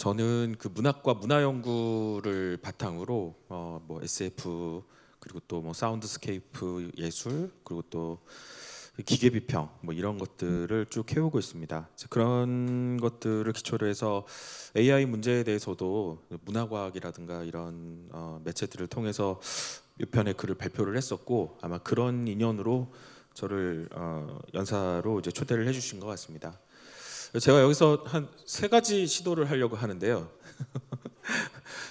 저는 그 문학과 문화 연구를 바탕으로 뭐 SF 그리고 또 뭐 사운드스케이프 예술 그리고 또 기계 비평 뭐 이런 것들을 쭉 해오고 있습니다. 그런 것들을 기초로 해서 AI 문제에 대해서도 문화과학이라든가 이런 매체들을 통해서 몇 편의 글을 발표를 했었고 아마 그런 인연으로 저를 연사로 이제 초대를 해주신 것 같습니다. 제가 여기서 한 세 가지 시도를 하려고 하는데요.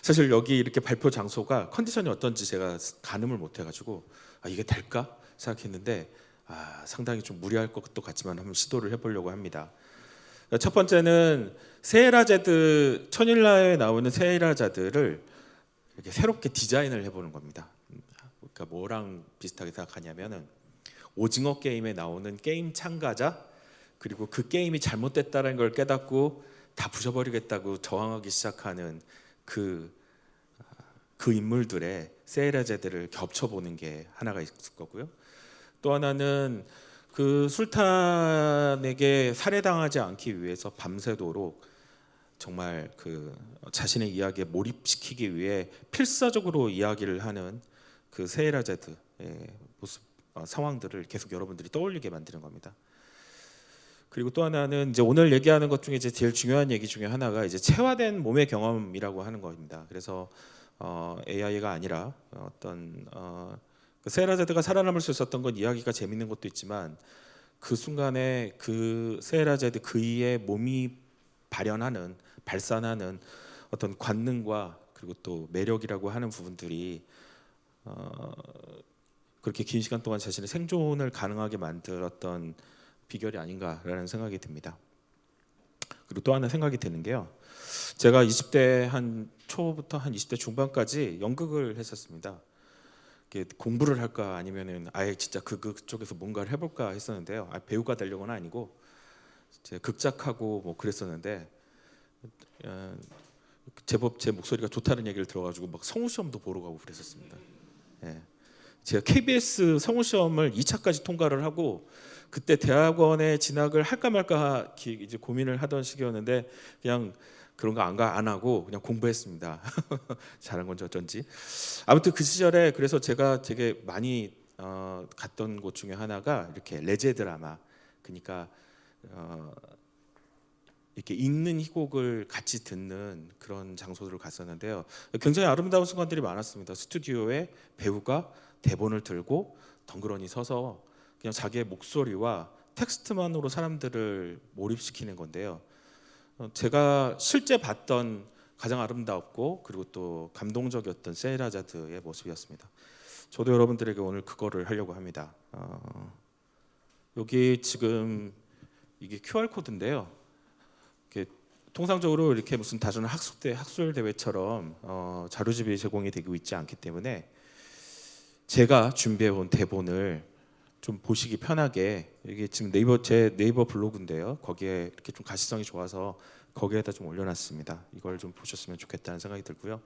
사실 여기 이렇게 발표 장소가 컨디션이 어떤지 제가 가늠을 못 해가지고 이게 될까 생각했는데 상당히 좀 무리할 것도 같지만 한번 시도를 해보려고 합니다. 첫 번째는 세헤라제드 천일라에 나오는 세헤라자드를 이렇게 새롭게 디자인을 해보는 겁니다. 그러니까 뭐랑 비슷하게 생각하냐면은 오징어 게임에 나오는 게임 참가자 그리고 그 게임이 잘못됐다는 걸 깨닫고 다 부셔버리겠다고 저항하기 시작하는 그 인물들의 세헤라제드를 겹쳐보는 게 하나가 있을 거고요. 또 하나는 그 술탄에게 살해당하지 않기 위해서 밤새도록 정말 그 자신의 이야기에 몰입시키기 위해 필사적으로 이야기를 하는 그 세헤라제드의 모습 상황들을 계속 여러분들이 떠올리게 만드는 겁니다. 그리고 또 하나는 이제 오늘 얘기하는 것 중에 이제 제일 중요한 얘기 중에 하나가 이제 체화된 몸의 경험이라고 하는 겁니다. 그래서 AI가 아니라 어떤 그 세헤라제드가 살아남을 수 있었던 건 이야기가 재밌는 것도 있지만 그 순간에 그 세헤라제드 그이의 몸이 발산하는 어떤 관능과 그리고 또 매력이라고 하는 부분들이 그렇게 긴 시간 동안 자신의 생존을 가능하게 만들었던 비결이 아닌가라는 생각이 듭니다. 그리고 또 하나 생각이 드는 게요. 제가 20대 한 초부터 한 20대 중반까지 연극을 했었습니다. 공부를 할까 아니면은 아예 진짜 그쪽에서 뭔가를 해볼까 했었는데요. 배우가 되려고는 아니고 극작하고 뭐 그랬었는데 제법 제 목소리가 좋다는 얘기를 들어가지고 막 성우시험도 보러 가고 그랬었습니다. 예. 제가 KBS 성우시험을 2차까지 통과를 하고 그때 대학원에 진학을 할까 말까 이제 고민을 하던 시기였는데 그냥 그런 거 안 하고 그냥 공부했습니다. 잘한 건지 어쩐지. 아무튼 그 시절에 그래서 제가 되게 많이 갔던 곳 중에 하나가 이렇게 레제 드라마. 그러니까 이렇게 읽는 희곡을 같이 듣는 그런 장소들을 갔었는데요. 굉장히 아름다운 순간들이 많았습니다. 스튜디오에 배우가 대본을 들고 덩그러니 서서 그냥 자기의 목소리와 텍스트만으로 사람들을 몰입시키는 건데요. 제가 실제 봤던 가장 아름답고 그리고 또 감동적이었던 세헤라자드의 모습이었습니다. 저도 여러분들에게 오늘 그거를 하려고 합니다. 여기 지금 이게 QR 코드인데요. 통상적으로 이렇게 무슨 다른 학술 대회처럼 자료집이 제공이 되고 있지 않기 때문에 제가 준비해온 대본을 좀 보시기 편하게 이게 지금 제 네이버 블로그인데요. 거기에 이렇게 좀 가시성이 좋아서 거기에다 좀 올려놨습니다. 이걸 좀 보셨으면 좋겠다는 생각이 들고요.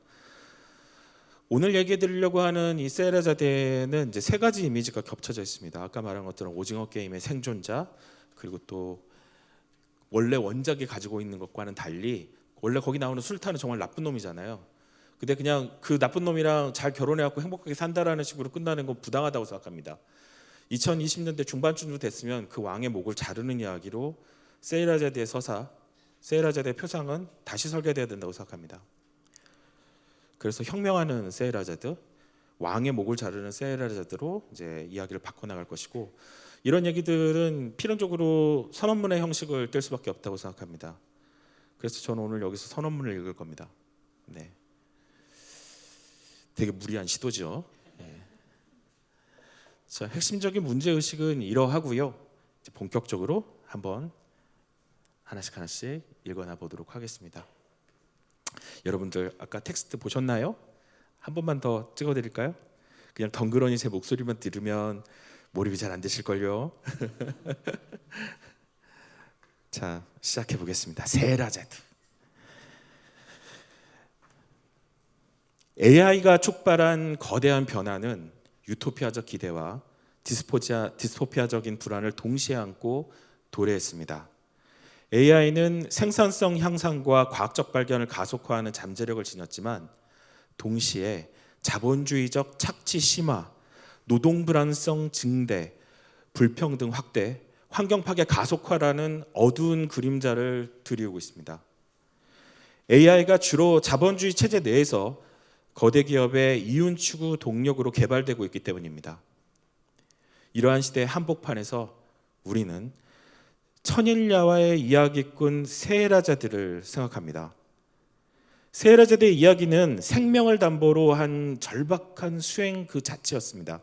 오늘 얘기해 드리려고 하는 이 세헤라자드는 이제 세 가지 이미지가 겹쳐져 있습니다. 아까 말한 것처럼 오징어 게임의 생존자 그리고 또 원래 원작이 가지고 있는 것과는 달리 원래 거기 나오는 술탄은 정말 나쁜 놈이잖아요. 근데 그냥 그 나쁜 놈이랑 잘 결혼해갖고 행복하게 산다라는 식으로 끝나는 건 부당하다고 생각합니다. 2020년대 중반쯤 됐으면 그 왕의 목을 자르는 이야기로 세헤라자드의 서사, 세헤라자드의 표상은 다시 설계돼야 된다고 생각합니다. 그래서 혁명하는 세헤라자드, 왕의 목을 자르는 세헤라자드로 이제 이야기를 바꿔나갈 것이고 이런 얘기들은 필연적으로 선언문의 형식을 뗄 수밖에 없다고 생각합니다. 그래서 저는 오늘 여기서 선언문을 읽을 겁니다. 네, 되게 무리한 시도죠. 네. 자, 핵심적인 문제 의식은 이러하고요. 이제 본격적으로 한번 하나씩 읽어나 보도록 하겠습니다. 여러분들 아까 텍스트 보셨나요? 한 번만 더 찍어드릴까요? 그냥 덩그러니 제 목소리만 들으면 몰입이 잘 안 되실걸요. 자, 시작해 보겠습니다. 세헤라자드. AI가 촉발한 거대한 변화는 유토피아적 기대와 디스토피아적인 불안을 동시에 안고 도래했습니다. AI는 생산성 향상과 과학적 발견을 가속화하는 잠재력을 지녔지만 동시에 자본주의적 착취 심화, 노동 불안성 증대, 불평등 확대, 환경 파괴 가속화라는 어두운 그림자를 드리우고 있습니다. AI가 주로 자본주의 체제 내에서 거대 기업의 이윤 추구 동력으로 개발되고 있기 때문입니다. 이러한 시대의 한복판에서 우리는 천일야와의 이야기꾼 세라자들을 생각합니다. 세라자들의 이야기는 생명을 담보로 한 절박한 수행 그 자체였습니다.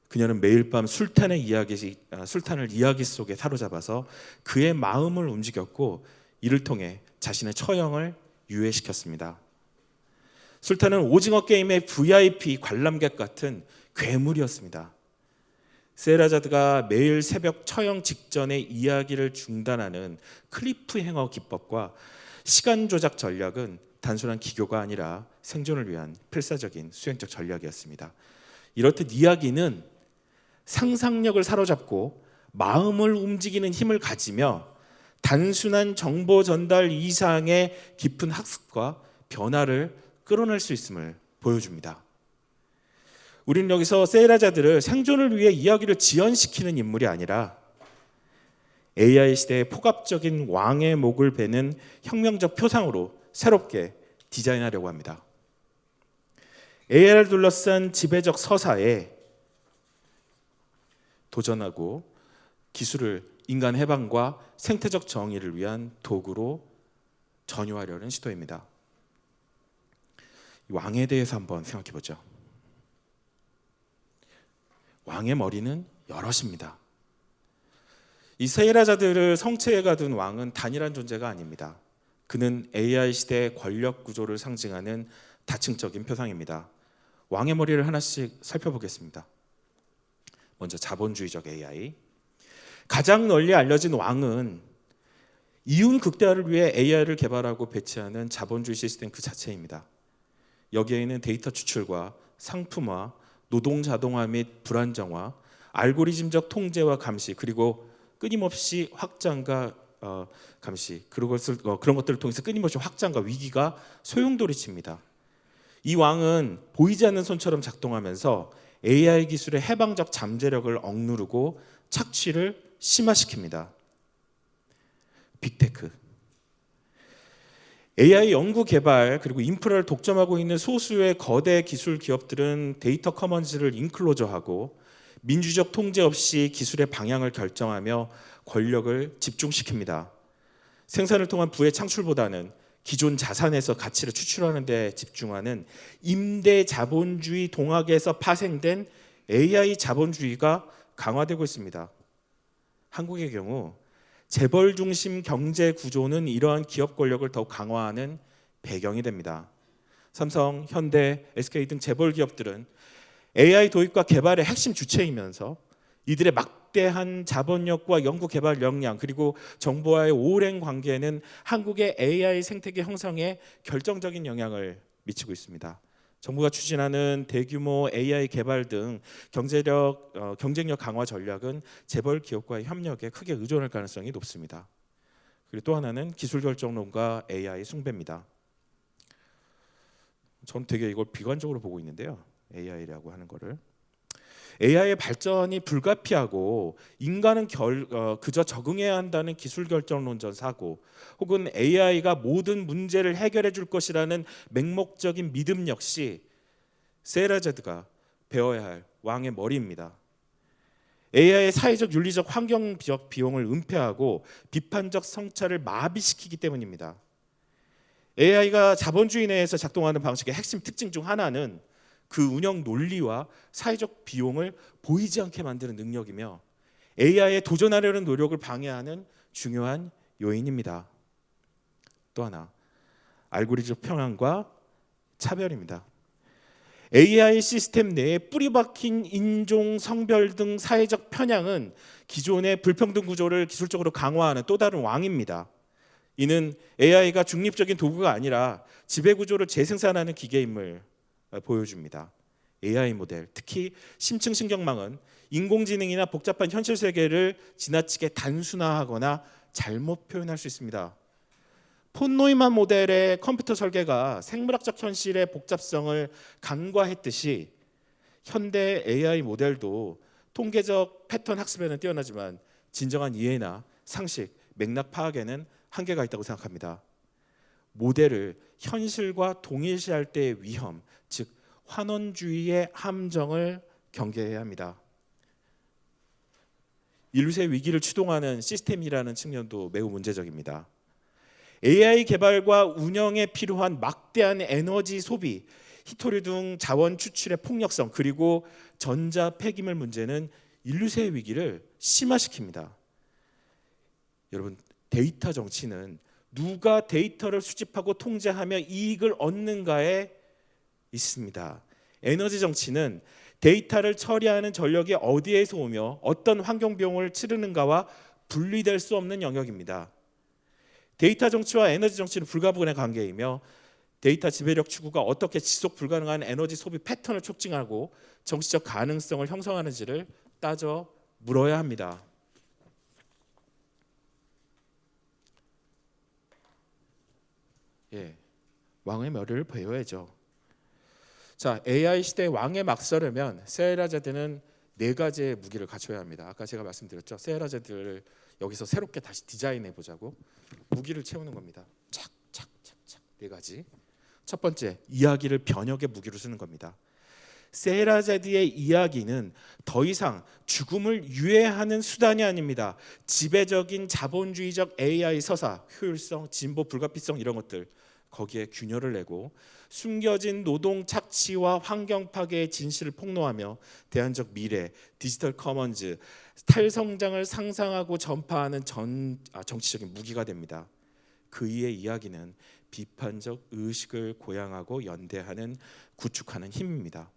그녀는 매일 밤 술탄을 이야기 속에 사로잡아서 그의 마음을 움직였고 이를 통해 자신의 처형을 유예시켰습니다. 술탄은 오징어 게임의 VIP 관람객 같은 괴물이었습니다. 세라자드가 매일 새벽 처형 직전에 이야기를 중단하는 클리프행어 기법과 시간 조작 전략은 단순한 기교가 아니라 생존을 위한 필사적인 수행적 전략이었습니다. 이렇듯 이야기는 상상력을 사로잡고 마음을 움직이는 힘을 가지며 단순한 정보 전달 이상의 깊은 학습과 변화를 끌어낼 수 있음을 보여줍니다. 우리는 여기서 세라자들을 생존을 위해 이야기를 지연시키는 인물이 아니라 AI 시대의 폭압적인 왕의 목을 베는 혁명적 표상으로 새롭게 디자인하려고 합니다. AI를 둘러싼 지배적 서사에 도전하고 기술을 인간 해방과 생태적 정의를 위한 도구로 전유하려는 시도입니다. 왕에 대해서 한번 생각해 보죠. 왕의 머리는 여럿입니다. 이 세라자들을 성체에 가둔 왕은 단일한 존재가 아닙니다. 그는 AI 시대의 권력 구조를 상징하는 다층적인 표상입니다. 왕의 머리를 하나씩 살펴보겠습니다. 먼저 자본주의적 AI. 가장 널리 알려진 왕은 이윤 극대화를 위해 AI를 개발하고 배치하는 자본주의 시스템 그 자체입니다. 여기에는 데이터 추출과 상품화, 노동 자동화 및 불안정화, 알고리즘적 통제와 감시, 그리고 끊임없이 확장과 감시, 그런 것들을 통해서 끊임없이 확장과 위기가 소용돌이칩니다. 이 왕은 보이지 않는 손처럼 작동하면서 AI 기술의 해방적 잠재력을 억누르고 착취를 심화시킵니다. 빅테크. AI 연구 개발 그리고 인프라를 독점하고 있는 소수의 거대 기술 기업들은 데이터 커먼즈를 인클로저하고 민주적 통제 없이 기술의 방향을 결정하며 권력을 집중시킵니다. 생산을 통한 부의 창출보다는 기존 자산에서 가치를 추출하는 데 집중하는 임대 자본주의 동학에서 파생된 AI 자본주의가 강화되고 있습니다. 한국의 경우 재벌 중심 경제 구조는 이러한 기업 권력을 더욱 강화하는 배경이 됩니다. 삼성, 현대, SK 등 재벌 기업들은 AI 도입과 개발의 핵심 주체이면서 이들의 막대한 자본력과 연구 개발 역량 그리고 정부와의 오랜 관계는 한국의 AI 생태계 형성에 결정적인 영향을 미치고 있습니다. 정부가 추진하는 대규모 AI 개발 등 경쟁력 강화 전략은 재벌 기업과의 협력에 크게 의존할 가능성이 높습니다. 그리고 또 하나는 기술 결정론과 AI 숭배입니다. 전 되게 이걸 비관적으로 보고 있는데요. AI라고 하는 거를. AI의 발전이 불가피하고 인간은 그저 적응해야 한다는 기술 결정론전 사고 혹은 AI가 모든 문제를 해결해 줄 것이라는 맹목적인 믿음 역시 세라자드가 배워야 할 왕의 머리입니다. AI의 사회적 윤리적 환경적 비용을 은폐하고 비판적 성찰을 마비시키기 때문입니다. AI가 자본주의 내에서 작동하는 방식의 핵심 특징 중 하나는 그 운영 논리와 사회적 비용을 보이지 않게 만드는 능력이며 AI에 도전하려는 노력을 방해하는 중요한 요인입니다. 또 하나, 알고리즘 평양과 차별입니다. AI 시스템 내에 뿌리박힌 인종, 성별 등 사회적 편향은 기존의 불평등 구조를 기술적으로 강화하는 또 다른 왕입니다. 이는 AI가 중립적인 도구가 아니라 지배 구조를 재생산하는 기계임을 보여줍니다. AI 모델, 특히 심층 신경망은 인공지능이나 복잡한 현실 세계를 지나치게 단순화하거나 잘못 표현할 수 있습니다. 폰 노이만 모델의 컴퓨터 설계가 생물학적 현실의 복잡성을 간과했듯이 현대 AI 모델도 통계적 패턴 학습에는 뛰어나지만 진정한 이해나 상식, 맥락 파악에는 한계가 있다고 생각합니다. 모델을 현실과 동일시할 때의 위험, 즉 환원주의의 함정을 경계해야 합니다. 인류의 위기를 추동하는 시스템이라는 측면도 매우 문제적입니다. AI 개발과 운영에 필요한 막대한 에너지 소비, 히토류 등 자원 추출의 폭력성, 그리고 전자 폐기물 문제는 인류의 위기를 심화시킵니다. 여러분, 데이터 정치는 누가 데이터를 수집하고 통제하며 이익을 얻는가에 있습니다. 에너지 정치는 데이터를 처리하는 전력이 어디에서 오며 어떤 환경 비용을 치르는가와 분리될 수 없는 영역입니다. 데이터 정치와 에너지 정치는 불가분의 관계이며 데이터 지배력 추구가 어떻게 지속 불가능한 에너지 소비 패턴을 촉진하고 정치적 가능성을 형성하는지를 따져 물어야 합니다. 왕의 머리를 베어야죠. 자, AI 시대의 왕에 맞서려면 세헤라제드는 4가지의 무기를 갖춰야 합니다. 아까 제가 말씀드렸죠. 세헤라제드를 여기서 새롭게 다시 디자인해 보자고 무기를 채우는 겁니다. 착착착착 4가지. 첫 번째, 이야기를 변혁의 무기로 쓰는 겁니다. 세헤라제드의 이야기는 더 이상 죽음을 유예하는 수단이 아닙니다. 지배적인 자본주의적 AI 서사, 효율성, 진보, 불가피성 이런 것들 거기에 균열을 내고 숨겨진 노동 착취와 환경 파괴의 진실을 폭로하며 대안적 미래, 디지털 커먼즈, 탈성장을 상상하고 전파하는 정치적인 무기가 됩니다. 그의 이야기는 비판적 의식을 고양하고 연대하는 구축하는 힘입니다.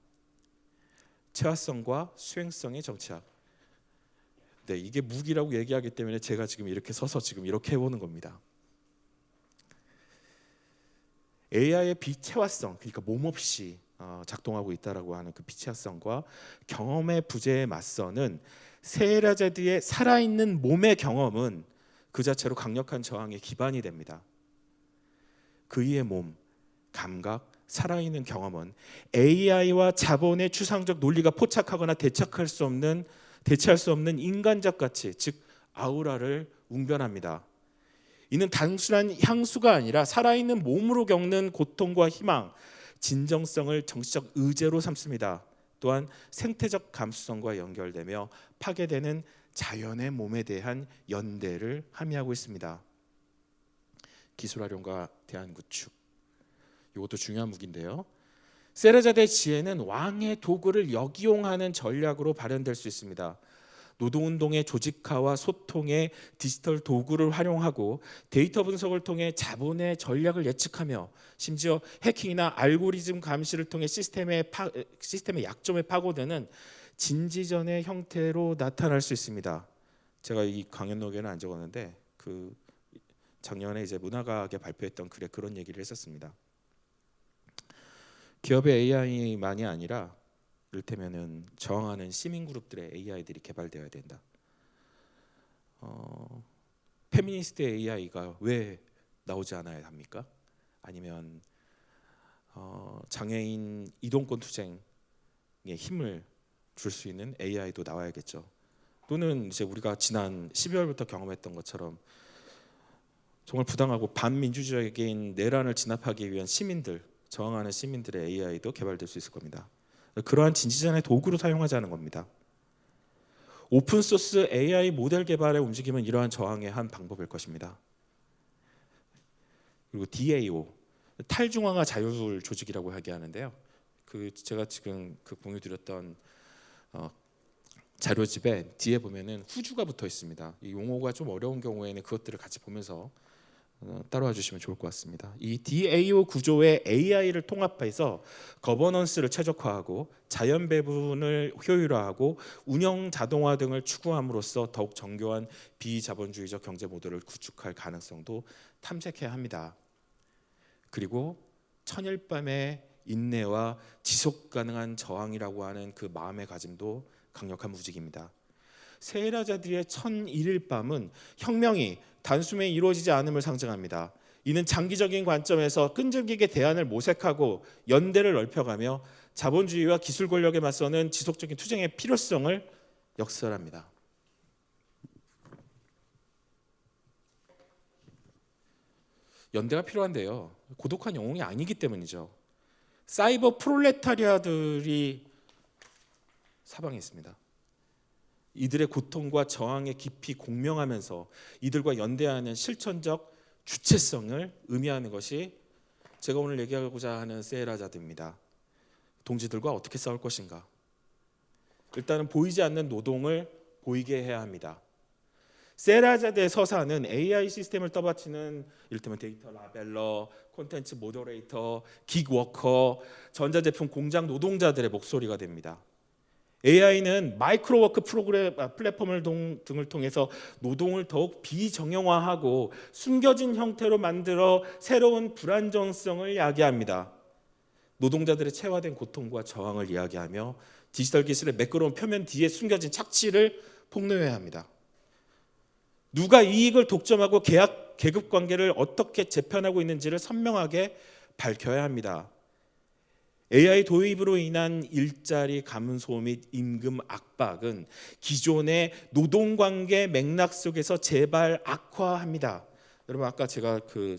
체화성과 수행성의 정치학. 네, 이게 무기라고 얘기하기 때문에 제가 지금 이렇게 서서 지금 이렇게 해보는 겁니다. AI의 비체화성, 그러니까 몸없이 작동하고 있다라고 하는 그 비체화성과 경험의 부재에 맞서는 세헤라제드의 살아있는 몸의 경험은 그 자체로 강력한 저항의 기반이 됩니다. 그의 몸, 감각, 살아있는 경험은 AI와 자본의 추상적 논리가 포착하거나 대체할 수 없는 인간적 가치, 즉 아우라를 웅변합니다. 이는 단순한 향수가 아니라 살아있는 몸으로 겪는 고통과 희망, 진정성을 정치적 의제로 삼습니다. 또한 생태적 감수성과 연결되며 파괴되는 자연의 몸에 대한 연대를 함의하고 있습니다. 기술 활용과 대안 구축, 이것도 중요한 무기인데요. 세헤라제드의 지혜는 왕의 도구를 역이용하는 전략으로 발현될 수 있습니다. 노동운동의 조직화와 소통에 디지털 도구를 활용하고 데이터 분석을 통해 자본의 전략을 예측하며 심지어 해킹이나 알고리즘 감시를 통해 시스템의 약점에 파고드는 진지전의 형태로 나타날 수 있습니다. 제가 이 강연록에는 안 적었는데 그 작년에 이제 문화과학에 발표했던 글에 그런 얘기를 했었습니다. 기업의 AI만이 아니라 이를테면은 저항하는 시민 그룹들의 AI들이 개발되어야 된다. 페미니스트의 AI가 왜 나오지 않아야 합니까? 아니면 장애인 이동권 투쟁에 힘을 줄 수 있는 AI도 나와야겠죠. 또는 이제 우리가 지난 12월부터 경험했던 것처럼 정말 부당하고 반민주적인 내란을 진압하기 위한 시민들, 저항하는 시민들의 AI도 개발될 수 있을 겁니다. 그러한 진지전의 도구로 사용하자는 겁니다. 오픈소스 AI 모델 개발의 움직임은 이러한 저항의 한 방법일 것입니다. 그리고 DAO, 탈중앙화 자율 조직이라고 하는데요. 제가 지금 공유드렸던 자료집에 뒤에 보면은 후주가 붙어 있습니다. 이 용어가 좀 어려운 경우에는 그것들을 같이 보면서 따라와 주시면 좋을 것 같습니다. 이 DAO 구조의 AI를 통합해서 거버넌스를 최적화하고 자연 배분을 효율화하고 운영 자동화 등을 추구함으로써 더욱 정교한 비자본주의적 경제 모델을 구축할 가능성도 탐색해야 합니다. 그리고 천일밤의 인내와 지속 가능한 저항이라고 하는 그 마음의 가짐도 강력한 무직입니다. 세라자드의 1001일 밤은 혁명이 단숨에 이루어지지 않음을 상징합니다. 이는 장기적인 관점에서 끈질기게 대안을 모색하고 연대를 넓혀가며 자본주의와 기술 권력에 맞서는 지속적인 투쟁의 필요성을 역설합니다. 연대가 필요한데요, 고독한 영웅이 아니기 때문이죠. 사이버 프롤레타리아들이 사방에 있습니다. 이들의 고통과 저항에 깊이 공명하면서 이들과 연대하는 실천적 주체성을 의미하는 것이 제가 오늘 얘기하고자 하는 세라자드입니다. 동지들과 어떻게 싸울 것인가? 일단은 보이지 않는 노동을 보이게 해야 합니다. 세라자드의 서사는 AI 시스템을 떠받치는 이를테면 데이터 라벨러, 콘텐츠 모더레이터, 기그워커, 전자제품 공장 노동자들의 목소리가 됩니다. AI는 마이크로워크 플랫폼을 등을 통해서 노동을 더욱 비정형화하고 숨겨진 형태로 만들어 새로운 불안정성을 야기합니다. 노동자들의 체화된 고통과 저항을 이야기하며 디지털 기술의 매끄러운 표면 뒤에 숨겨진 착취를 폭로해야 합니다. 누가 이익을 독점하고 계급 관계를 어떻게 재편하고 있는지를 선명하게 밝혀야 합니다. AI 도입으로 인한 일자리 감소 및 임금 압박은 기존의 노동관계 맥락 속에서 재발 악화합니다. 여러분, 아까 제가 그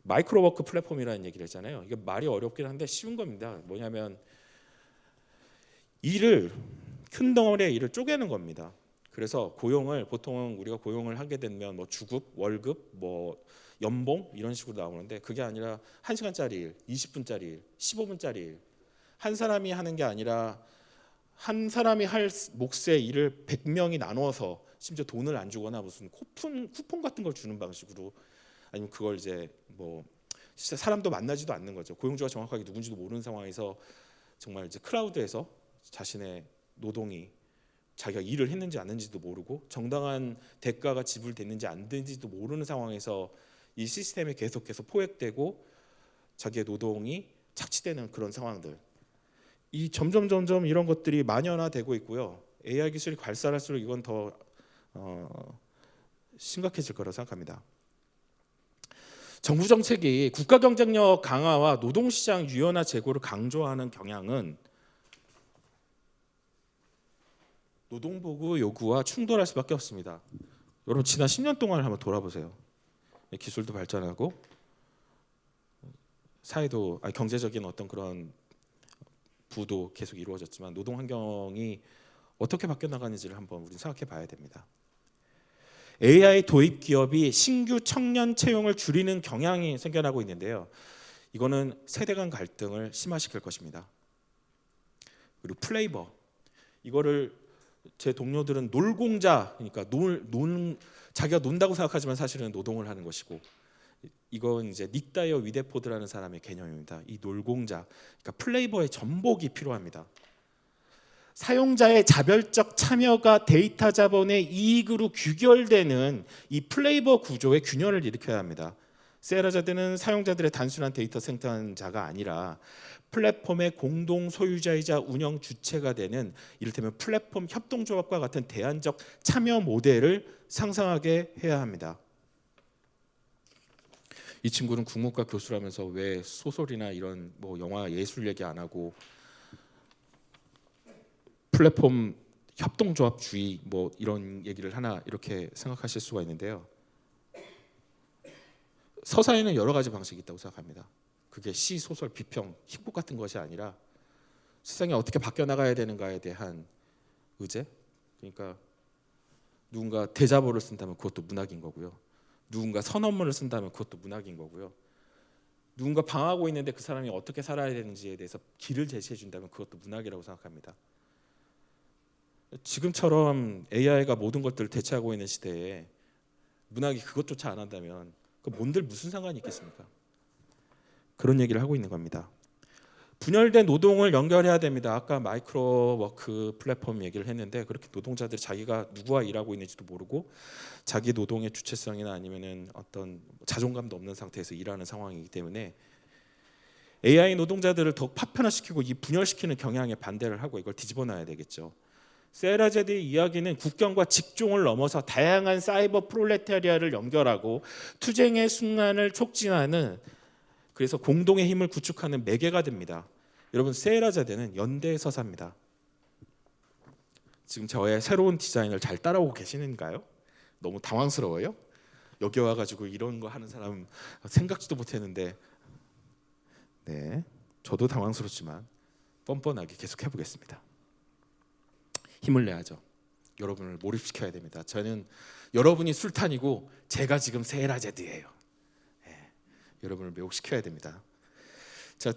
마이크로워크 플랫폼이라는 얘기를 했잖아요. 이게 말이 어렵긴 한데 쉬운 겁니다. 뭐냐면 큰 덩어리의 일을 쪼개는 겁니다. 그래서 고용을 보통 우리가 고용을 하게 되면 뭐 주급, 월급, 뭐 연봉 이런 식으로 나오는데, 그게 아니라 1시간짜리 일, 20분짜리 일, 15분짜리 일, 한 사람이 하는 게 아니라 한 사람이 할 몫의 일을 100명이 나눠서 심지어 돈을 안 주거나 무슨 쿠폰 같은 걸 주는 방식으로, 아니면 그걸 이제 뭐 진짜 사람도 만나지도 않는 거죠. 고용주가 정확하게 누군지도 모르는 상황에서 정말 이제 클라우드에서 자신의 노동이 자기가 일을 했는지 안 했는지도 모르고 정당한 대가가 지불됐는지 안 됐는지도 모르는 상황에서 이 시스템에 계속해서 포획되고 자기의 노동이 착취되는 그런 상황들, 이 점점 이런 것들이 만연화되고 있고요. AI 기술이 발달할수록 이건 더 심각해질 거라고 생각합니다. 정부 정책이 국가 경쟁력 강화와 노동시장 유연화 제고를 강조하는 경향은 노동보고 요구와 충돌할 수밖에 없습니다. 여러분, 지난 10년 동안을 한번 돌아보세요. 기술도 발전하고 사회도 경제적인 어떤 그런 부도 계속 이루어졌지만 노동 환경이 어떻게 바뀌어 나가는지를 한번 우리 생각해 봐야 됩니다. AI 도입 기업이 신규 청년 채용을 줄이는 경향이 생겨나고 있는데요. 이거는 세대 간 갈등을 심화시킬 것입니다. 그리고 플레이버, 이거를 제 동료들은 놀공자, 그러니까 자기가 논다고 생각하지만 사실은 노동을 하는 것이고, 이건 이제 닉 다이어 위데포드라는 사람의 개념입니다. 이 놀공자, 그러니까 플레이버의 전복이 필요합니다. 사용자의 자별적 참여가 데이터 자본의 이익으로 규결되는 이 플레이버 구조의 균열을 일으켜야 합니다. 세라자드는 사용자들의 단순한 데이터 생산자가 아니라 플랫폼의 공동 소유자이자 운영 주체가 되는 이를테면 플랫폼 협동조합과 같은 대안적 참여 모델을 상상하게 해야 합니다. 이 친구는 국문과 교수라면서 왜 소설이나 이런 뭐 영화 예술 얘기 안 하고 플랫폼 협동조합주의 뭐 이런 얘기를 하나, 이렇게 생각하실 수가 있는데요. 서사에는 여러 가지 방식이 있다고 생각합니다. 그게 시, 소설, 비평, 희곡 같은 것이 아니라 세상이 어떻게 바뀌어 나가야 되는가에 대한 의제. 그러니까 누군가 대자보를 쓴다면 그것도 문학인 거고요. 누군가 선언문을 쓴다면 그것도 문학인 거고요. 누군가 방황하고 있는데 그 사람이 어떻게 살아야 되는지에 대해서 길을 제시해 준다면 그것도 문학이라고 생각합니다. 지금처럼 AI가 모든 것들을 대체하고 있는 시대에 문학이 그것조차 안 한다면 그 뭔들 무슨 상관이 있겠습니까? 그런 얘기를 하고 있는 겁니다. 분열된 노동을 연결해야 됩니다. 아까 마이크로워크 플랫폼 얘기를 했는데, 그렇게 노동자들이 자기가 누구와 일하고 있는지도 모르고 자기 노동의 주체성이나 아니면은 어떤 자존감도 없는 상태에서 일하는 상황이기 때문에 AI 노동자들을 더욱 파편화시키고 이 분열시키는 경향에 반대를 하고 이걸 뒤집어놔야 되겠죠. 세라제드의 이야기는 국경과 직종을 넘어서 다양한 사이버 프롤레타리아를 연결하고 투쟁의 순환을 촉진하는, 그래서 공동의 힘을 구축하는 매개가 됩니다. 여러분, 세라제드는 연대의 서사입니다. 지금 저의 새로운 디자인을 잘 따라오고 계시는가요? 너무 당황스러워요? 여기 와가지고 이런 거 하는 사람 생각지도 못했는데, 네, 저도 당황스럽지만 뻔뻔하게 계속 해보겠습니다. 힘을 내야죠. 여러분을 몰입시켜야 됩니다. 저는 여러분이 술탄이고 제가 지금 세라제드예요. 네, 여러분을 매혹시켜야 됩니다. 자,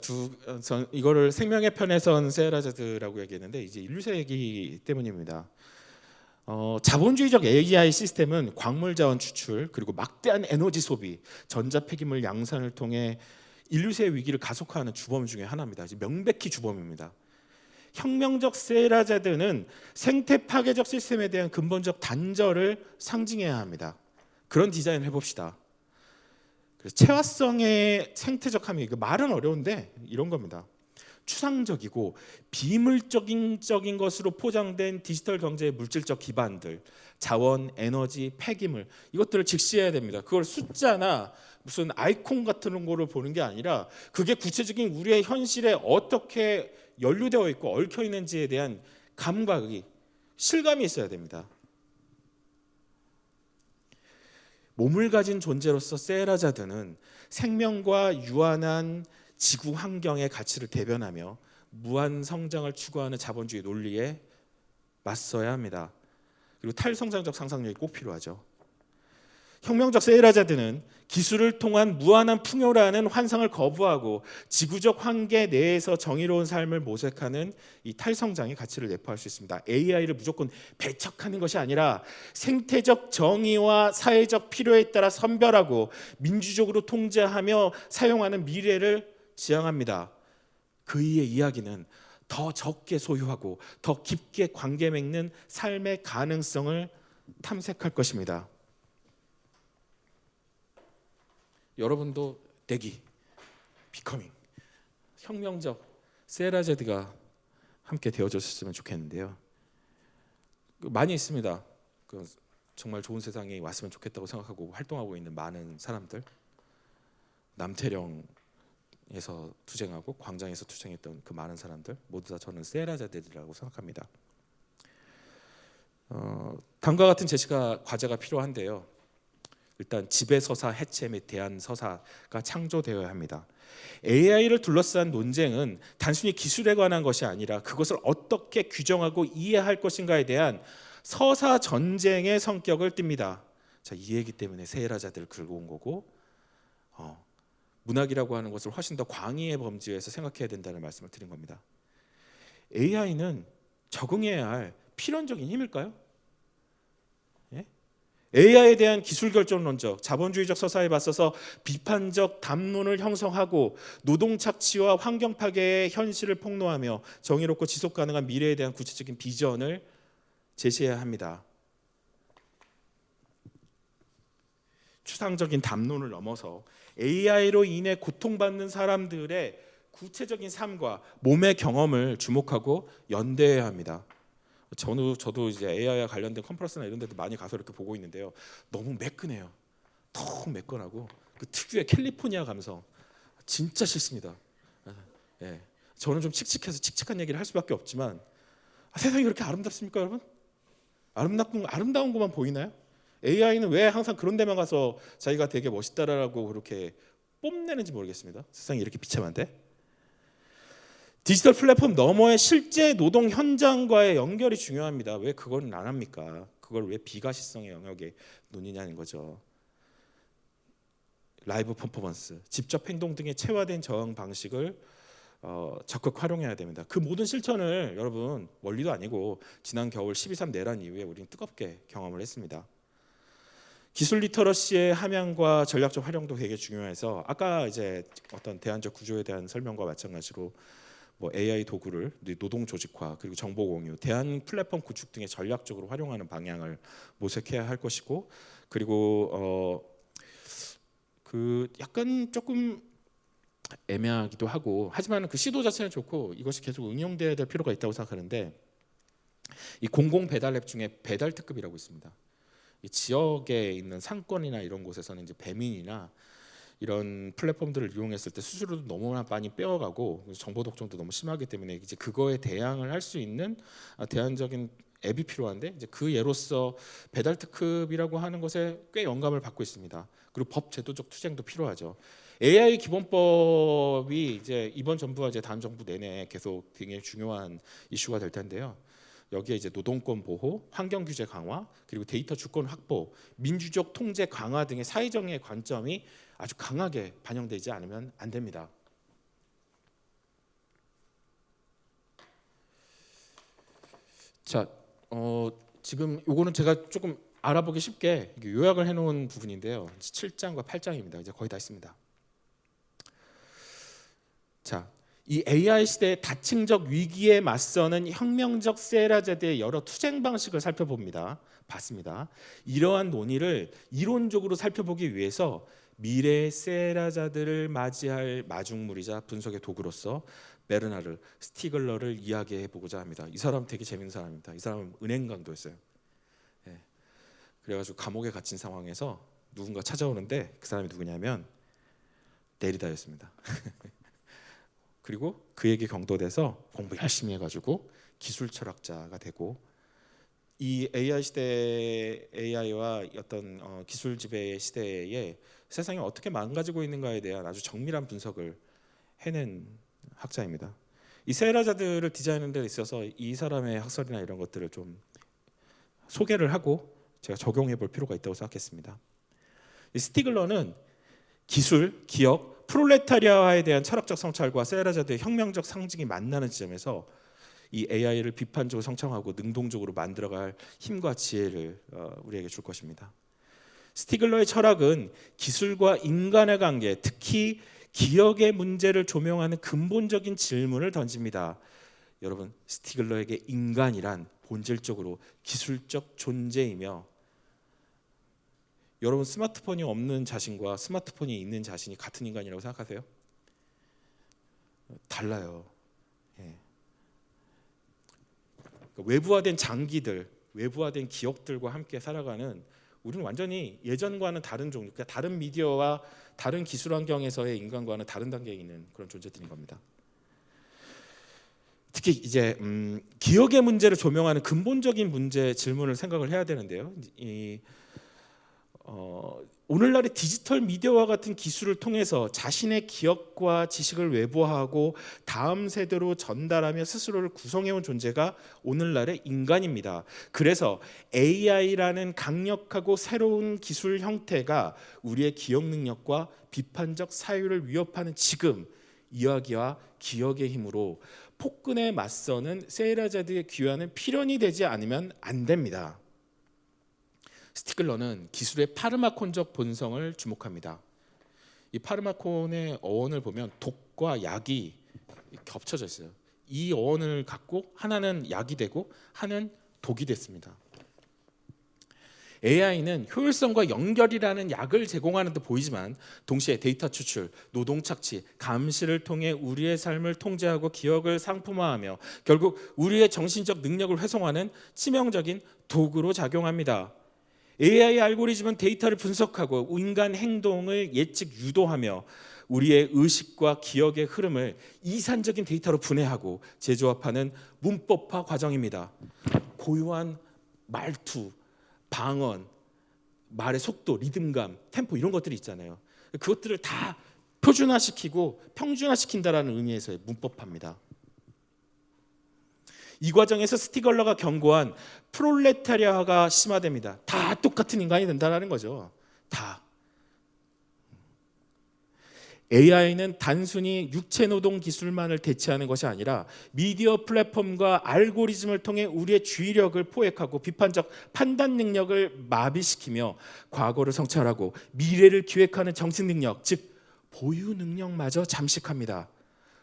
이거를 생명의 편에선 세라제드라고 얘기했는데 이제 인류세 얘기 때문입니다. 자본주의적 AI 시스템은 광물 자원 추출 그리고 막대한 에너지 소비, 전자 폐기물 양산을 통해 인류세의 위기를 가속화하는 주범 중에 하나입니다. 명백히 주범입니다. 혁명적 세라제드는 생태 파괴적 시스템에 대한 근본적 단절을 상징해야 합니다. 그런 디자인을 해봅시다. 그래서 체화성의 생태적 함이, 말은 어려운데 이런 겁니다. 추상적이고 비물적인 것으로 포장된 디지털 경제의 물질적 기반들, 자원, 에너지, 폐기물, 이것들을 직시해야 됩니다. 그걸 숫자나 무슨 아이콘 같은 거를 보는 게 아니라 그게 구체적인 우리의 현실에 어떻게 연루되어 있고 얽혀 있는지에 대한 감각이, 실감이 있어야 됩니다. 몸을 가진 존재로서 세라자드는 생명과 유한한 지구 환경의 가치를 대변하며 무한 성장을 추구하는 자본주의 논리에 맞서야 합니다. 그리고 탈성장적 상상력이 꼭 필요하죠. 혁명적 세라자드는 기술을 통한 무한한 풍요라는 환상을 거부하고 지구적 한계 내에서 정의로운 삶을 모색하는 이 탈성장의 가치를 내포할 수 있습니다. AI를 무조건 배척하는 것이 아니라 생태적 정의와 사회적 필요에 따라 선별하고 민주적으로 통제하며 사용하는 미래를 지향합니다. 그의 이야기는 더 적게 소유하고 더 깊게 관계 맺는 삶의 가능성을 탐색할 것입니다. 여러분도 대기, 비커밍, 혁명적 세라제드가 함께 되어줬으면 좋겠는데요. 많이 있습니다. 정말 좋은 세상이 왔으면 좋겠다고 생각하고 활동하고 있는 많은 사람들, 남태령에서 투쟁하고 광장에서 투쟁했던 그 많은 사람들 모두 다 저는 세라제드라고 생각합니다. 다음과 같은 제시가 과제가 필요한데요. 일단 지배서사 해체 및 대안 서사가 창조되어야 합니다. AI를 둘러싼 논쟁은 단순히 기술에 관한 것이 아니라 그것을 어떻게 규정하고 이해할 것인가에 대한 서사 전쟁의 성격을 띱니다. 자, 이 얘기 때문에 세라자들을 긁고 온 거고, 문학이라고 하는 것을 훨씬 더 광의의 범주에서 생각해야 된다는 말씀을 드린 겁니다. AI는 적응해야 할 필연적인 힘일까요? AI에 대한 기술 결정론적, 자본주의적 서사에 맞서서 비판적 담론을 형성하고 노동 착취와 환경 파괴의 현실을 폭로하며 정의롭고 지속 가능한 미래에 대한 구체적인 비전을 제시해야 합니다. 추상적인 담론을 넘어서 AI로 인해 고통받는 사람들의 구체적인 삶과 몸의 경험을 주목하고 연대해야 합니다. 저도 이제 AI와 관련된 컨퍼런스나 이런 데도 많이 가서 이렇게 보고 있는데요. 너무 매끈해요. 턱 매끈하고 그 특유의 캘리포니아 감성 진짜 싫습니다. 예, 저는 좀 칙칙해서 칙칙한 얘기를 할 수밖에 없지만 세상이 그렇게 아름답습니까, 여러분? 아름다운 것만 보이나요? AI는 왜 항상 그런 데만 가서 자기가 되게 멋있다라고 그렇게 뽐내는지 모르겠습니다. 세상이 이렇게 비참한데? 디지털 플랫폼 너머의 실제 노동 현장과의 연결이 중요합니다. 왜 그걸 안 합니까? 그걸 왜 비가시성의 영역에 놓느냐는 거죠. 라이브 퍼포먼스, 직접 행동 등의 체화된 저항 방식을 적극 활용해야 됩니다. 그 모든 실천을 여러분 멀리도 아니고 지난 겨울 12.3 내란 이후에 우리는 뜨겁게 경험을 했습니다. 기술 리터러시의 함양과 전략적 활용도 되게 중요해서 아까 이제 어떤 대안적 구조에 대한 설명과 마찬가지로 AI 도구를 노동 조직화 그리고 정보 공유, 대안 플랫폼 구축 등의 전략적으로 활용하는 방향을 모색해야 할 것이고, 그리고 그 약간 조금 애매하기도 하고, 하지만 그 시도 자체는 좋고 이것이 계속 응용돼야 될 필요가 있다고 생각하는데, 이 공공 배달 앱 중에 배달 특급이라고 있습니다. 이 지역에 있는 상권이나 이런 곳에서는 이제 배민이나 이런 플랫폼들을 이용했을 때 수수료도 너무나 많이 빼어가고 정보 독점도 너무 심하기 때문에 이제 그거에 대항을 할 수 있는 대안적인 앱이 필요한데, 이제 그 예로서 배달 특급이라고 하는 것에 꽤 영감을 받고 있습니다. 그리고 법 제도적 투쟁도 필요하죠. AI 기본법이 이제 이번 정부와 이제 다음 정부 내내 계속 굉장히 중요한 이슈가 될 텐데요. 여기에 이제 노동권 보호, 환경 규제 강화, 그리고 데이터 주권 확보, 민주적 통제 강화 등의 사회정의의 관점이 아주 강하게 반영되지 않으면 안 됩니다. 자, 지금 요거는 제가 조금 알아보기 쉽게 요약을 해놓은 부분인데요. 7장과 8장입니다. 이제 거의 다 했습니다. 자, 이 AI 시대의 다층적 위기에 맞서는 혁명적 세라제드의 여러 투쟁 방식을 봤습니다. 이러한 논의를 이론적으로 살펴보기 위해서 미래의 세라자들을 맞이할 마중물이자 분석의 도구로서 베르나르 스티글러를 이야기해 보고자 합니다. 이 사람 되게 재밌는 사람입니다. 이 사람은 은행 강도였어요. 예. 그래가지고 감옥에 갇힌 상황에서 누군가 찾아오는데 그 사람이 누구냐면 데리다였습니다. 그리고 그에게 경도돼서 공부 열심히 해가지고 기술 철학자가 되고, 이 AI 시대, AI와 어떤 기술 지배 시대에 세상이 어떻게 망가지고 있는가에 대한 아주 정밀한 분석을 해낸 학자입니다. 이 세라자들을 디자인하는 데 있어서 이 사람의 학설이나 이런 것들을 좀 소개를 하고 제가 적용해 볼 필요가 있다고 생각했습니다. 이 스티글러는 기술, 기업, 프롤레타리아화에 대한 철학적 성찰과 세라자드의 혁명적 상징이 만나는 지점에서 이 AI를 비판적으로 성찰하고 능동적으로 만들어갈 힘과 지혜를 우리에게 줄 것입니다. 스티글러의 철학은 기술과 인간의 관계, 특히 기억의 문제를 조명하는 근본적인 질문을 던집니다. 여러분, 스티글러에게 인간이란 본질적으로 기술적 존재이며, 여러분 스마트폰이 없는 자신과 스마트폰이 있는 자신이 같은 인간이라고 생각하세요? 달라요. 예. 그러니까 외부화된 장기들, 외부화된 기억들과 함께 살아가는, 우리는 완전히 예전과는 다른 종류, 그러니까 다른 미디어와 다른 기술 환경에서의 인간과는 다른 단계에 있는 그런 존재들인 겁니다. 특히 이제 기억의 문제를 조명하는 근본적인 문제 질문을 생각을 해야 되는데요. 오늘날의 디지털 미디어와 같은 기술을 통해서 자신의 기억과 지식을 외부화하고 다음 세대로 전달하며 스스로를 구성해온 존재가 오늘날의 인간입니다. 그래서 AI라는 강력하고 새로운 기술 형태가 우리의 기억 능력과 비판적 사유를 위협하는 지금, 이야기와 기억의 힘으로 폭군에 맞서는 세라자드의 귀환은 필연이 되지 않으면 안 됩니다. 스티글러는 기술의 파르마콘적 본성을 주목합니다. 이 파르마콘의 어원을 보면 독과 약이 겹쳐져 있어요. 이 어원을 갖고 하나는 약이 되고 하나는 독이 됐습니다. AI는 효율성과 연결이라는 약을 제공하는 듯 보이지만 동시에 데이터 추출, 노동 착취, 감시를 통해 우리의 삶을 통제하고 기억을 상품화하며 결국 우리의 정신적 능력을 훼손하는 치명적인 도구로 작용합니다. AI 알고리즘은 데이터를 분석하고 인간 행동을 예측 유도하며 우리의 의식과 기억의 흐름을 이산적인 데이터로 분해하고 재조합하는 문법화 과정입니다. 고유한 말투, 방언, 말의 속도, 리듬감, 템포 이런 것들이 있잖아요. 그것들을 다 표준화시키고 평준화시킨다라는 의미에서의 문법화입니다. 이 과정에서 스티글러가 경고한 프롤레타리아화가 심화됩니다. 다 똑같은 인간이 된다는 거죠. 다. AI는 단순히 육체 노동 기술만을 대체하는 것이 아니라 미디어 플랫폼과 알고리즘을 통해 우리의 주의력을 포획하고 비판적 판단 능력을 마비시키며 과거를 성찰하고 미래를 기획하는 정신 능력, 즉 보유 능력마저 잠식합니다.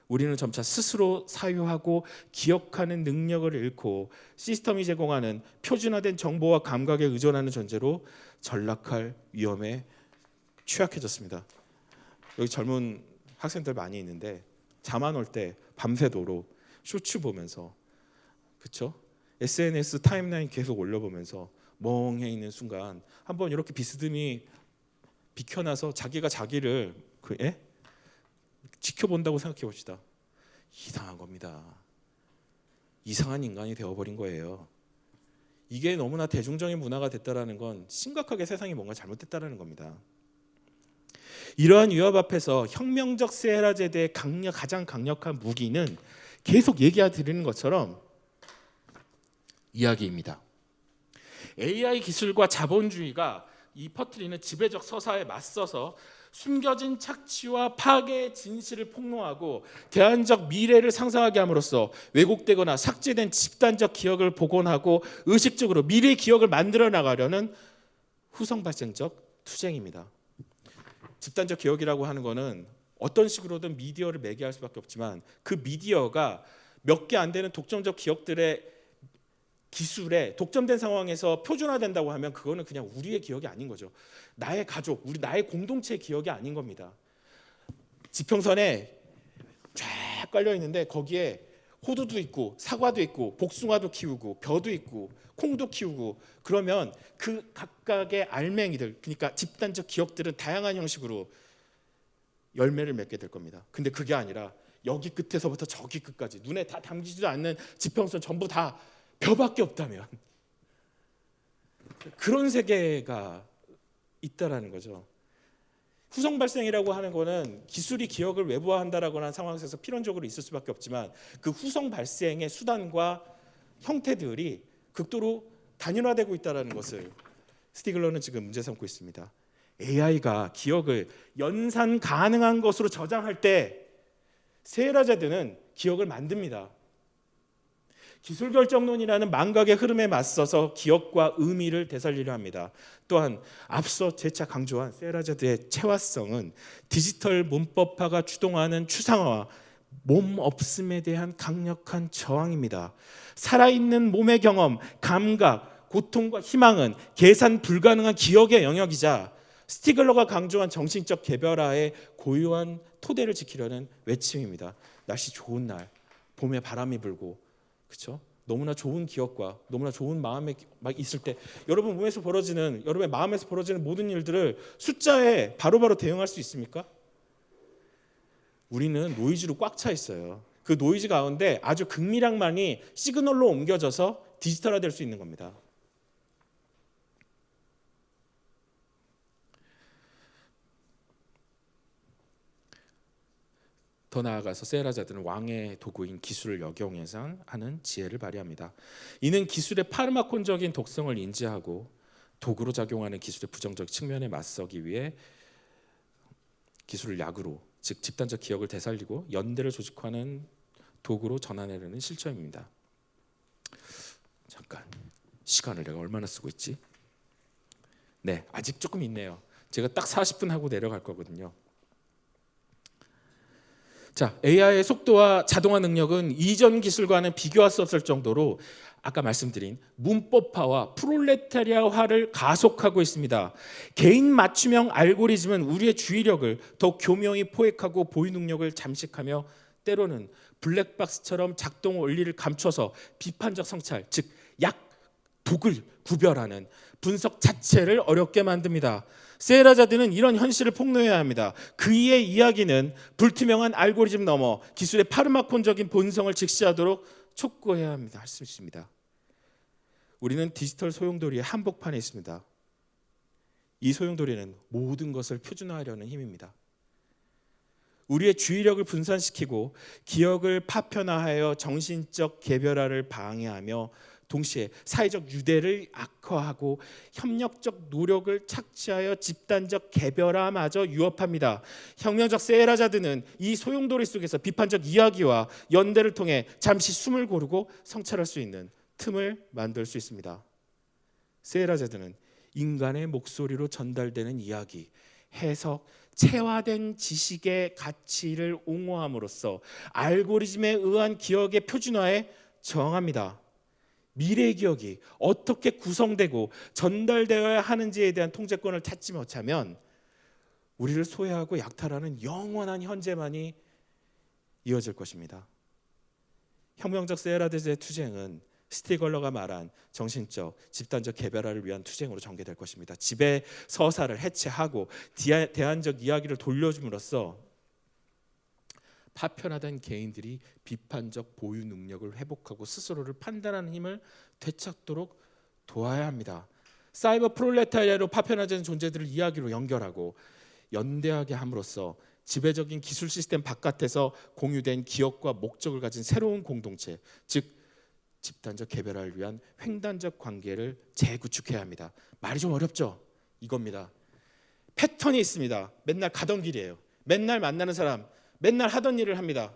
우리는 점차 스스로 사유하고 기억하는 능력을 잃고 시스템이 제공하는 표준화된 정보와 감각에 의존하는 존재로 전락할 위험에 취약해졌습니다. 여기 젊은 학생들 많이 있는데 잠 안 올 때 밤새도록 쇼츠 보면서, 그렇죠? SNS 타임라인 계속 올려보면서 멍해 있는 순간 한번 이렇게 비스듬히 비켜나서 자기가 자기를 지켜본다고 생각해 봅시다. 이상한 겁니다. 이상한 인간이 되어버린 거예요. 이게 너무나 대중적인 문화가 됐다라는 건 심각하게 세상이 뭔가 잘못됐다라는 겁니다. 이러한 위협 앞에서 혁명적 세라제대의 가장 강력한 무기는 계속 얘기해 드리는 것처럼 이야기입니다. AI 기술과 자본주의가 이 퍼뜨리는 지배적 서사에 맞서서 숨겨진 착취와 파괴의 진실을 폭로하고 대안적 미래를 상상하게 함으로써 왜곡되거나 삭제된 집단적 기억을 복원하고 의식적으로 미래 기억을 만들어 나가려는 후성 발생적 투쟁입니다. 집단적 기억이라고 하는 것은 어떤 식으로든 미디어를 매개할 수밖에 없지만 그 미디어가 몇 개 안 되는 독점적 기억들의 기술에 독점된 상황에서 표준화된다고 하면 그거는 그냥 우리의 기억이 아닌 거죠. 나의 가족, 나의 공동체의 기억이 아닌 겁니다. 지평선에 쫙 깔려 있는데 거기에 호두도 있고 사과도 있고 복숭아도 키우고 벼도 있고 콩도 키우고, 그러면 그 각각의 알맹이들, 그러니까 집단적 기억들은 다양한 형식으로 열매를 맺게 될 겁니다. 근데 그게 아니라 여기 끝에서부터 저기 끝까지 눈에 다 담기지도 않는 지평선 전부 다 벼밖에 없다면 그런 세계가 있다라는 거죠. 후성 발생이라고 하는 거는 기술이 기억을 외부화한다라고 하는 상황에서 필연적으로 있을 수밖에 없지만 그 후성 발생의 수단과 형태들이 극도로 단일화되고 있다라는 것을 스티글러는 지금 문제 삼고 있습니다. AI가 기억을 연산 가능한 것으로 저장할 때 세라자드는 기억을 만듭니다. 기술 결정론이라는 망각의 흐름에 맞서서 기억과 의미를 되살리려 합니다. 또한 앞서 재차 강조한 세라자드의 체화성은 디지털 문법화가 주동하는 추상화와 몸 없음에 대한 강력한 저항입니다. 살아있는 몸의 경험, 감각, 고통과 희망은 계산 불가능한 기억의 영역이자 스티글러가 강조한 정신적 개별화의 고유한 토대를 지키려는 외침입니다. 날씨 좋은 날, 봄에 바람이 불고, 그렇죠? 너무나 좋은 기억과 너무나 좋은 마음에 막 있을 때 여러분 여러분의 마음에서 벌어지는 모든 일들을 숫자에 바로바로 대응할 수 있습니까? 우리는 노이즈로 꽉 차 있어요. 그 노이즈 가운데 아주 극미량만이 시그널로 옮겨져서 디지털화될 수 있는 겁니다. 더 나아가서 세라자드는 왕의 도구인 기술을 역용해서 하는 지혜를 발휘합니다. 이는 기술의 파르마콘적인 독성을 인지하고 도구로 작용하는 기술의 부정적 측면에 맞서기 위해 기술을 약으로, 즉 집단적 기억을 되살리고 연대를 조직하는 도구로 전환하려는 실천입니다. 잠깐, 시간을 내가 얼마나 쓰고 있지? 네, 아직 조금 있네요. 제가 딱 40분 하고 내려갈 거거든요. 자, AI의 속도와 자동화 능력은 이전 기술과는 비교할 수 없을 정도로 아까 말씀드린 문법화와 프롤레타리아화를 가속하고 있습니다. 개인 맞춤형 알고리즘은 우리의 주의력을 더 교묘히 포획하고 보유 능력을 잠식하며 때로는 블랙박스처럼 작동 원리를 감춰서 비판적 성찰, 즉 약독을 구별하는 분석 자체를 어렵게 만듭니다. 세라자드는 이런 현실을 폭로해야 합니다. 그의 이야기는 불투명한 알고리즘 넘어 기술의 파르마콘적인 본성을 직시하도록 촉구해야 합니다. 할 수 있습니다. 우리는 디지털 소용돌이의 한복판에 있습니다. 이 소용돌이는 모든 것을 표준화하려는 힘입니다. 우리의 주의력을 분산시키고 기억을 파편화하여 정신적 개별화를 방해하며 동시에 사회적 유대를 악화하고 협력적 노력을 착취하여 집단적 개별화마저 유업합니다. 혁명적 세라자드는 이 소용돌이 속에서 비판적 이야기와 연대를 통해 잠시 숨을 고르고 성찰할 수 있는 틈을 만들 수 있습니다. 세라자드는 인간의 목소리로 전달되는 이야기, 해석, 체화된 지식의 가치를 옹호함으로써 알고리즘에 의한 기억의 표준화에 저항합니다. 미래의 기억이 어떻게 구성되고 전달되어야 하는지에 대한 통제권을 찾지 못하면 우리를 소외하고 약탈하는 영원한 현재만이 이어질 것입니다. 혁명적 세라데즈의 투쟁은 스티글러가 말한 정신적, 집단적 개별화를 위한 투쟁으로 전개될 것입니다. 지배 서사를 해체하고 대안적 이야기를 돌려줌으로써 파편화된 개인들이 비판적 보유 능력을 회복하고 스스로를 판단하는 힘을 되찾도록 도와야 합니다. 사이버 프롤레타리아로 파편화된 존재들을 이야기로 연결하고 연대하게 함으로써 지배적인 기술 시스템 바깥에서 공유된 기억과 목적을 가진 새로운 공동체, 즉 집단적 개별화를 위한 횡단적 관계를 재구축해야 합니다. 말이 좀 어렵죠? 이겁니다. 패턴이 있습니다. 맨날 가던 길이에요. 맨날 만나는 사람, 맨날 하던 일을 합니다.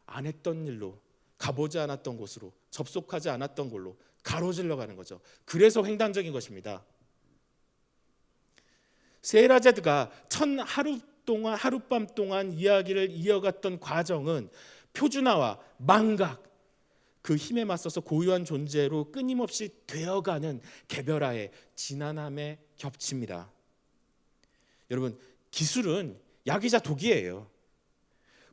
안 했던 일로, 가보지 않았던 곳으로, 접속하지 않았던 걸로 가로질러 가는 거죠. 그래서 횡단적인 것입니다. 세라제드가 하룻밤 동안 이야기를 이어갔던 과정은 표준화와 망각, 그 힘에 맞서서 고유한 존재로 끊임없이 되어가는 개별화의 진한함에 겹칩니다. 여러분, 기술은 약이자 독이에요.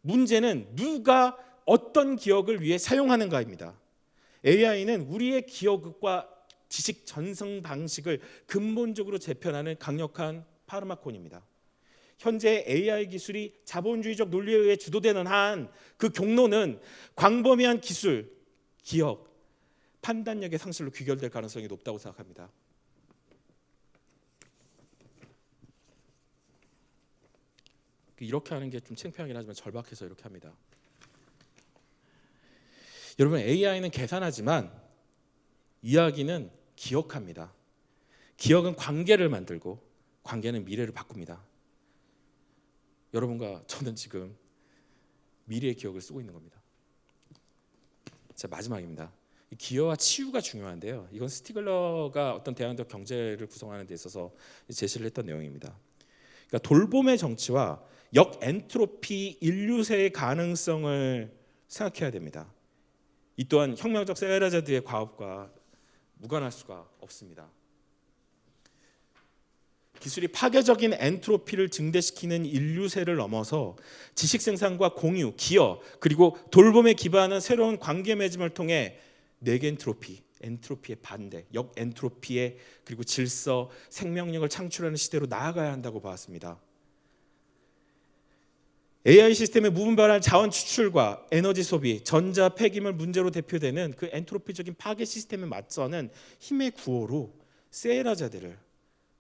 문제는 누가 어떤 기억을 위해 사용하는가입니다. AI는 우리의 기억과 지식 전송 방식을 근본적으로 재편하는 강력한 파르마콘입니다. 현재 AI 기술이 자본주의적 논리에 의해 주도되는 한 그 경로는 광범위한 기술, 기억, 판단력의 상실로 귀결될 가능성이 높다고 생각합니다. 이렇게 하는 게 좀 창피하긴 하지만 절박해서 이렇게 합니다. 여러분, AI는 계산하지만 이야기는 기억합니다. 기억은 관계를 만들고 관계는 미래를 바꿉니다. 여러분과 저는 지금 미래의 기억을 쓰고 있는 겁니다. 자, 마지막입니다. 기여와 치유가 중요한데요. 이건 스티글러가 어떤 대안적 경제를 구성하는 데 있어서 제시를 했던 내용입니다. 그러니까 돌봄의 정치와 역엔트로피 인류세의 가능성을 생각해야 됩니다. 이 또한 혁명적 세라제드의 과업과 무관할 수가 없습니다. 기술이 파괴적인 엔트로피를 증대시키는 인류세를 넘어서 지식 생산과 공유, 기여, 그리고 돌봄에 기반한 새로운 관계 맺음을 통해 네겐트로피, 엔트로피의 반대, 역엔트로피의 그리고 질서, 생명력을 창출하는 시대로 나아가야 한다고 봤습니다. AI 시스템의 무분별한 자원 추출과 에너지 소비, 전자 폐기물 문제로 대표되는 그 엔트로피적인 파괴 시스템에 맞서는 힘의 구호로 세라제드를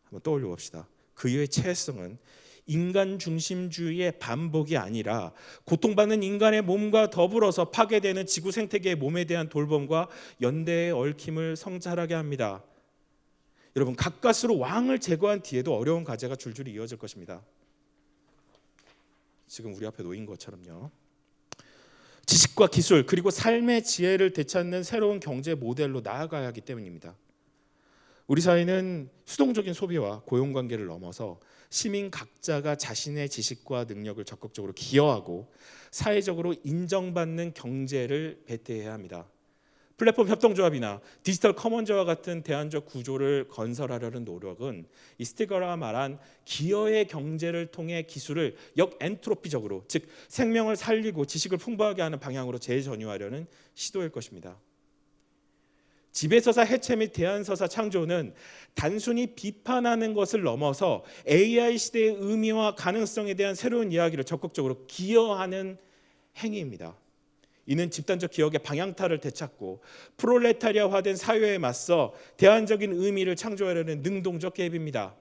한번 떠올려 봅시다. 그의 최애성은 인간 중심주의의 반복이 아니라 고통받는 인간의 몸과 더불어서 파괴되는 지구 생태계의 몸에 대한 돌봄과 연대의 얽힘을 성찰하게 합니다. 여러분, 가까스로 왕을 제거한 뒤에도 어려운 과제가 줄줄이 이어질 것입니다. 지금 우리 앞에 놓인 것처럼요. 지식과 기술 그리고 삶의 지혜를 되찾는 새로운 경제 모델로 나아가야 하기 때문입니다. 우리 사회는 수동적인 소비와 고용관계를 넘어서 시민 각자가 자신의 지식과 능력을 적극적으로 기여하고 사회적으로 인정받는 경제를 배태해야 합니다. 플랫폼 협동조합이나 디지털 커먼즈와 같은 대안적 구조를 건설하려는 노력은 이 스티글러가 말한 기여의 경제를 통해 기술을 역엔트로피적으로, 즉 생명을 살리고 지식을 풍부하게 하는 방향으로 재전유하려는 시도일 것입니다. 지배서사 해체 및 대안서사 창조는 단순히 비판하는 것을 넘어서 AI 시대의 의미와 가능성에 대한 새로운 이야기를 적극적으로 기여하는 행위입니다. 이는 집단적 기억의 방향타를 되찾고 프롤레타리아화된 사회에 맞서 대안적인 의미를 창조하려는 능동적 개입입니다.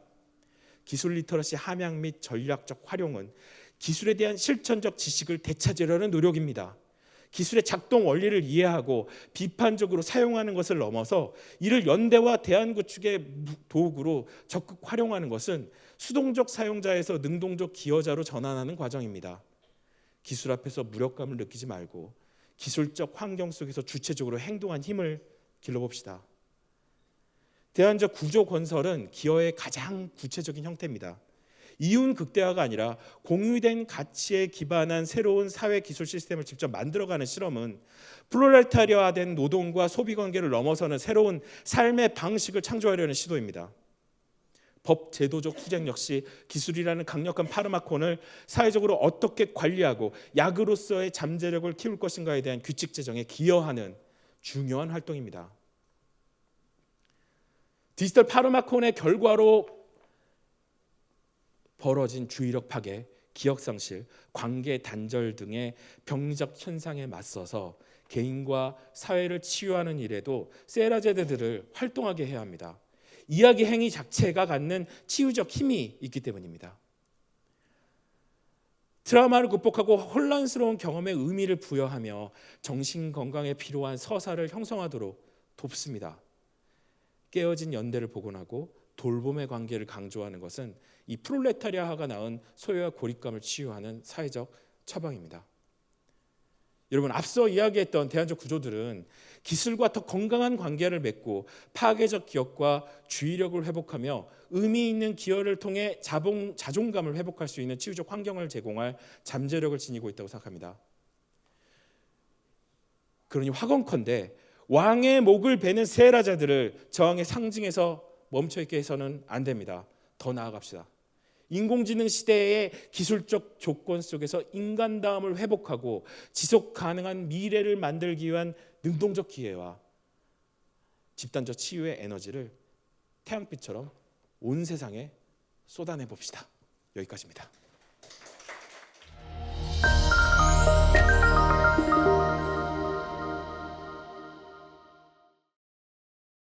기술 리터러시 함양 및 전략적 활용은 기술에 대한 실천적 지식을 되찾으려는 노력입니다. 기술의 작동 원리를 이해하고 비판적으로 사용하는 것을 넘어서 이를 연대와 대안 구축의 도구로 적극 활용하는 것은 수동적 사용자에서 능동적 기여자로 전환하는 과정입니다. 기술 앞에서 무력감을 느끼지 말고 기술적 환경 속에서 주체적으로 행동한 힘을 길러봅시다. 대안적 구조 건설은 기여의 가장 구체적인 형태입니다. 이윤 극대화가 아니라 공유된 가치에 기반한 새로운 사회 기술 시스템을 직접 만들어가는 실험은 프롤레타리아화된 노동과 소비 관계를 넘어서는 새로운 삶의 방식을 창조하려는 시도입니다. 법 제도적 투쟁 역시 기술이라는 강력한 파르마콘을 사회적으로 어떻게 관리하고 약으로서의 잠재력을 키울 것인가에 대한 규칙 제정에 기여하는 중요한 활동입니다. 디지털 파르마콘의 결과로 벌어진 주의력 파괴, 기억 상실, 관계 단절 등의 병리적 현상에 맞서서 개인과 사회를 치유하는 일에도 세라제드들을 활동하게 해야 합니다. 이야기 행위 자체가 갖는 치유적 힘이 있기 때문입니다. 트라우마를 극복하고 혼란스러운 경험에 의미를 부여하며 정신 건강에 필요한 서사를 형성하도록 돕습니다. 깨어진 연대를 복원하고 돌봄의 관계를 강조하는 것은 이 프롤레타리아화가 낳은 소외와 고립감을 치유하는 사회적 처방입니다. 여러분, 앞서 이야기했던 대안적 구조들은 기술과 더 건강한 관계를 맺고 파괴적 기억과 주의력을 회복하며 의미 있는 기여를 통해 자존감을 회복할 수 있는 치유적 환경을 제공할 잠재력을 지니고 있다고 생각합니다. 그러니 화건컨대 왕의 목을 베는 세라자들을 저항의 상징에서 멈춰있게 해서는 안 됩니다. 더 나아갑시다. 인공지능 시대의 기술적 조건 속에서 인간다움을 회복하고 지속 가능한 미래를 만들기 위한 능동적 기회와 집단적 치유의 에너지를 태양빛처럼 온 세상에 쏟아내 봅시다. 여기까지입니다.